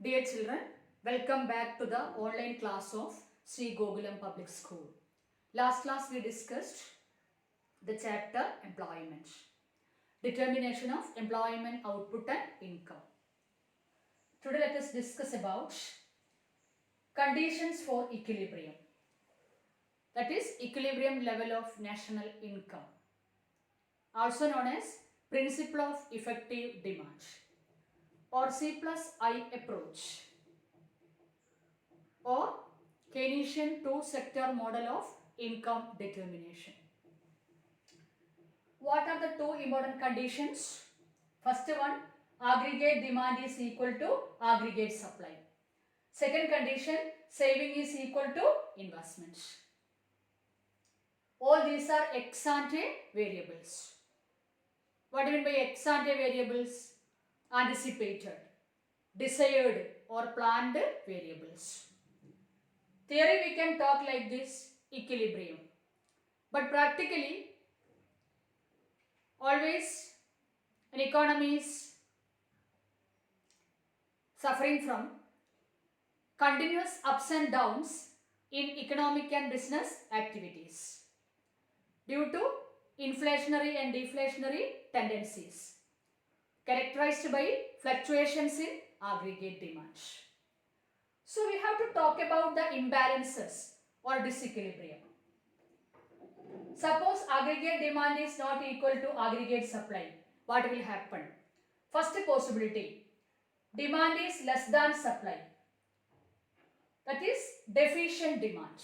Dear children, welcome back to the online class of Sri Gokulam Public School. Last class we discussed the chapter employment, determination of employment output and income. Today let us discuss about conditions for equilibrium, that is equilibrium level of national income, also known as principle of effective demand or C plus I approach or Keynesian two-sector model of income determination. What are the two important conditions? First one, aggregate demand is equal to aggregate supply. Second condition, saving is equal to investment. All these are ex ante variables. What do you mean by ex ante variables? Anticipated, desired or planned variables. Theory we can talk like this, equilibrium. But practically, always an economy is suffering from continuous ups and downs in economic and business activities due to inflationary and deflationary tendencies characterized by fluctuations in aggregate demand. So we have to talk about the imbalances or disequilibrium. Suppose aggregate demand is not equal to aggregate supply. What will happen? First possibility, demand is less than supply. That is deficient demand.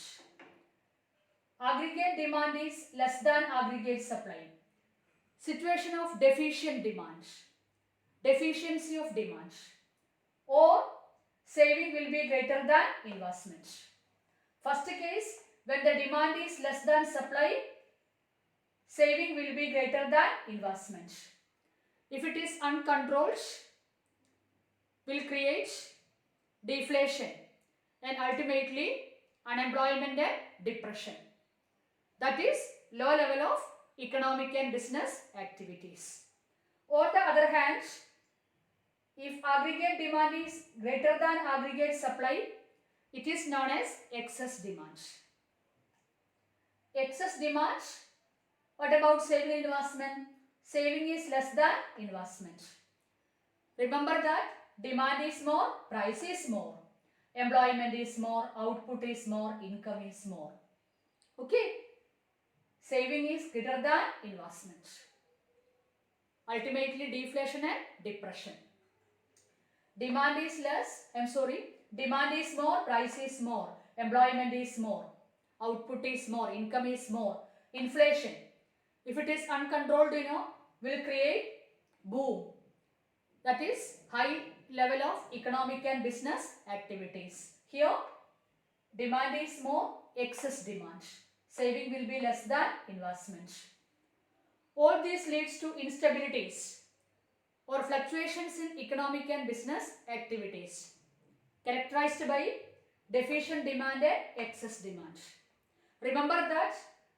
Aggregate demand is less than aggregate supply. Situation of deficient demand. Deficiency of demand. Or saving will be greater than investment. First case, when the demand is less than supply, saving will be greater than investment. If it is uncontrolled, will create deflation and ultimately unemployment and depression. That is low level of economic and business activities. On the other hand, if aggregate demand is greater than aggregate supply, it is known as excess demand. Excess demand. What about saving investment? Saving is less than investment. Remember that demand is more, price is more, employment is more, output is more, income is more. Okay? Saving is greater than investment. Ultimately deflation and depression. Demand is demand is more, price is more, employment is more, output is more, income is more, inflation. If it is uncontrolled, will create boom. That is high level of economic and business activities. Here, demand is more, excess demand. Saving will be less than investment. All this leads to instabilities or fluctuations in economic and business activities characterized by deficient demand and excess demand. Remember that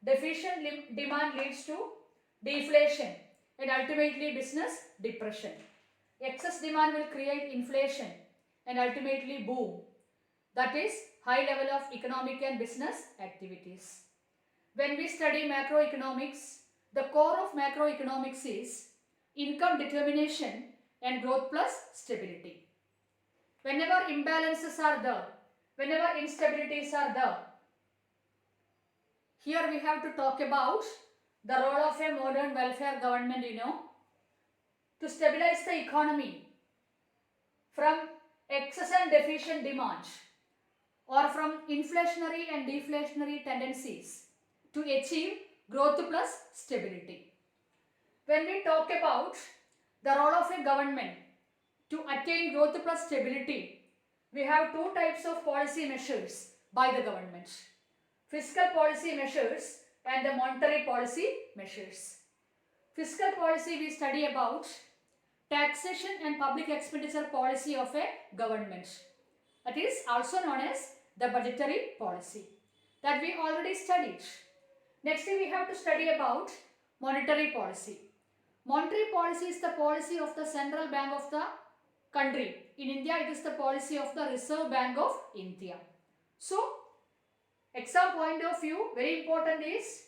deficient demand leads to deflation and ultimately business depression. Excess demand will create inflation and ultimately boom. That is high level of economic and business activities. When we study macroeconomics, the core of macroeconomics is income determination and growth plus stability. Whenever imbalances are there, whenever instabilities are there, here we have to talk about the role of a modern welfare government, to stabilize the economy from excess and deficient demand or from inflationary and deflationary tendencies to achieve growth plus stability. When we talk about the role of a government to attain growth plus stability, we have two types of policy measures by the government. Fiscal policy measures and the monetary policy measures. Fiscal policy we study about taxation and public expenditure policy of a government. That is also known as the budgetary policy that we already studied. Next we have to study about monetary policy. Monetary policy is the policy of the central bank of the country. In India, it is the policy of the Reserve Bank of India. So, exam point of view, very important is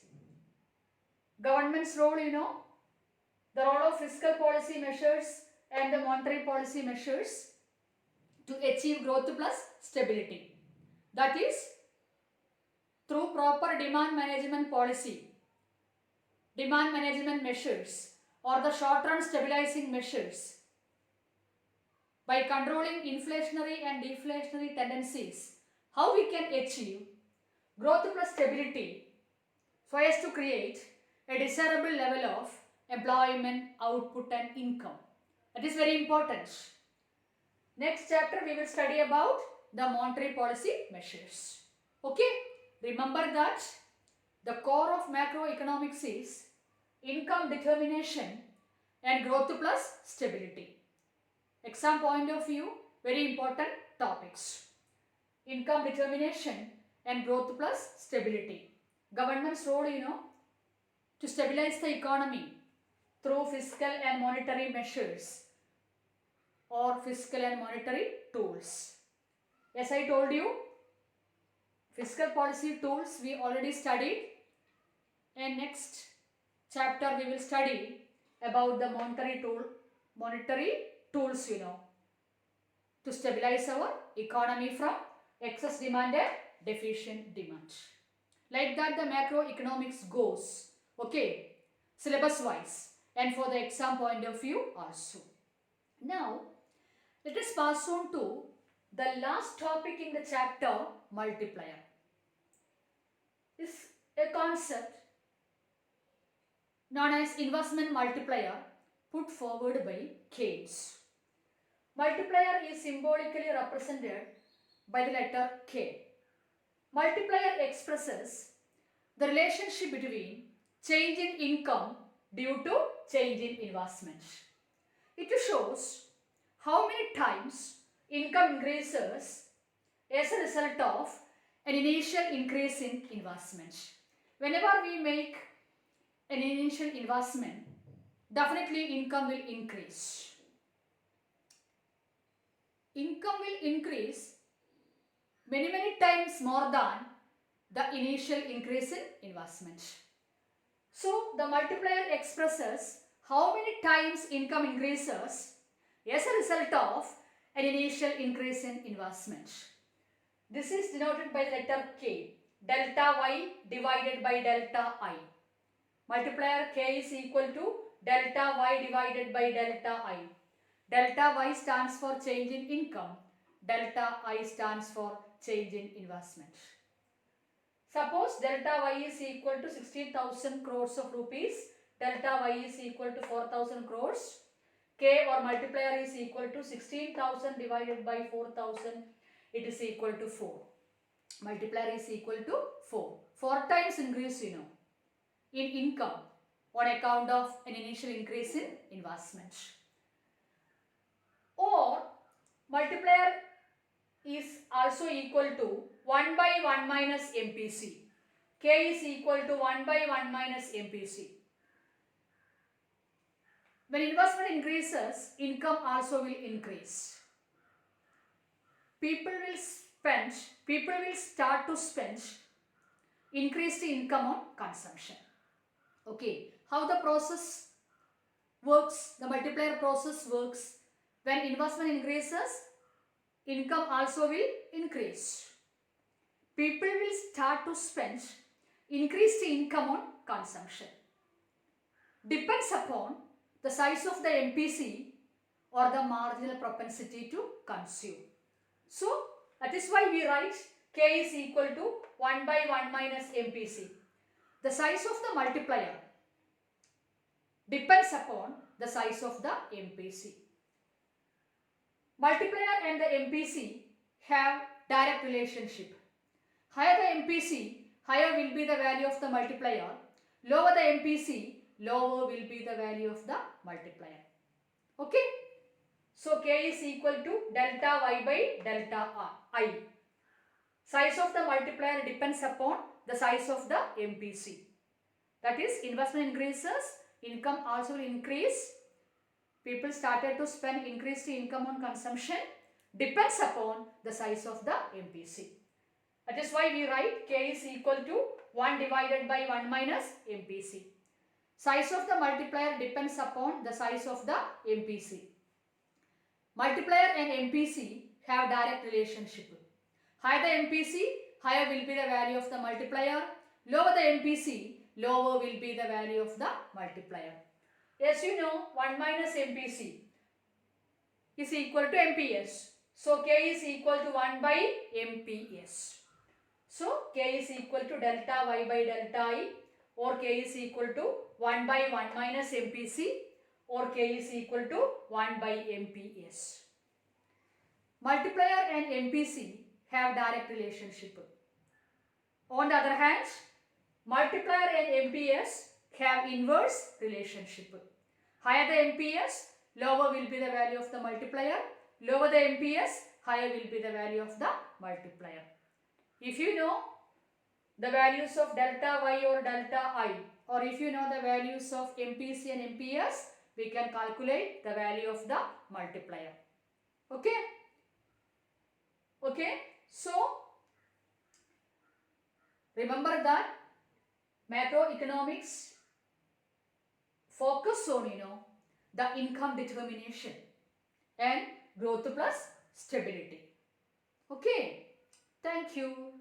government's role, the role of fiscal policy measures and the monetary policy measures to achieve growth plus stability. That is, through proper demand management policy, demand management measures or the short-run stabilizing measures, by controlling inflationary and deflationary tendencies, how we can achieve growth plus stability so as to create a desirable level of employment, output and income. That is very important. Next chapter we will study about the monetary policy measures. Okay, remember that the core of macroeconomics is income determination and growth plus stability. Exam point of view, very important topics. Income determination and growth plus stability. Government's role, to stabilize the economy through fiscal and monetary measures or fiscal and monetary tools. As I told you, fiscal policy tools we already studied, and next chapter we will study about the monetary tools, to stabilize our economy from excess demand and deficient demand. Like that the macroeconomics goes, okay, syllabus wise and for the exam point of view also. Now, let us pass on to the last topic in the chapter, multiplier. This is a concept known as investment multiplier put forward by Keynes. Multiplier is symbolically represented by the letter K. Multiplier expresses the relationship between change in income due to change in investment. It shows how many times income increases as a result of an initial increase in investment. Whenever we make an initial investment, definitely income will increase. Income will increase many times more than the initial increase in investment. So, the multiplier expresses how many times income increases as a result of an initial increase in investment. This is denoted by the letter K, delta Y divided by delta I. Multiplier K is equal to delta Y divided by delta I. Delta Y stands for change in income. Delta I stands for change in investment. Suppose delta Y is equal to 16,000 crores of rupees. Delta Y is equal to 4,000 crores. K or multiplier is equal to 16,000 divided by 4,000. It is equal to 4. Multiplier is equal to 4. 4 times increase, in income on account of an initial increase in investment. Or multiplier is also equal to 1 by 1 minus MPC. K is equal to 1 by 1 minus MPC. When investment increases, income also will increase. People will start to spend increased income on consumption. Okay, how the process works, the multiplier process works. When investment increases, income also will increase. People will start to spend increased income on consumption. Depends upon the size of the MPC or the marginal propensity to consume. So, that is why we write K is equal to 1 by 1 minus MPC. The size of the multiplier depends upon the size of the MPC. Multiplier and the MPC have direct relationship. Higher the MPC, higher will be the value of the multiplier. Lower the MPC, lower will be the value of the multiplier. Okay. So, K is equal to delta Y by delta I. Size of the multiplier depends upon the size of the MPC. That is, investment increases, income also will increase. people started to spend increased income on consumption depends upon the size of the MPC. That is why we write K is equal to 1 divided by 1 minus MPC. Size of the multiplier depends upon the size of the MPC. Multiplier and MPC have direct relationship. Higher the MPC, higher will be the value of the multiplier. Lower the MPC, lower will be the value of the multiplier. As you know, 1 minus MPC is equal to MPS. So, K is equal to 1 by MPS. So, K is equal to delta Y by delta I, or K is equal to 1 by 1 minus MPC, or K is equal to 1 by MPS. Multiplier and MPC have direct relationship. On the other hand, multiplier and MPS have inverse relationship. Higher the MPS, lower will be the value of the multiplier. Lower the MPS, higher will be the value of the multiplier. If you know the values of delta Y or delta I, or if you know the values of MPC and MPS, we can calculate the value of the multiplier. Okay? Okay? So, remember that macroeconomics focus on, the income determination and growth plus stability. Okay? Thank you.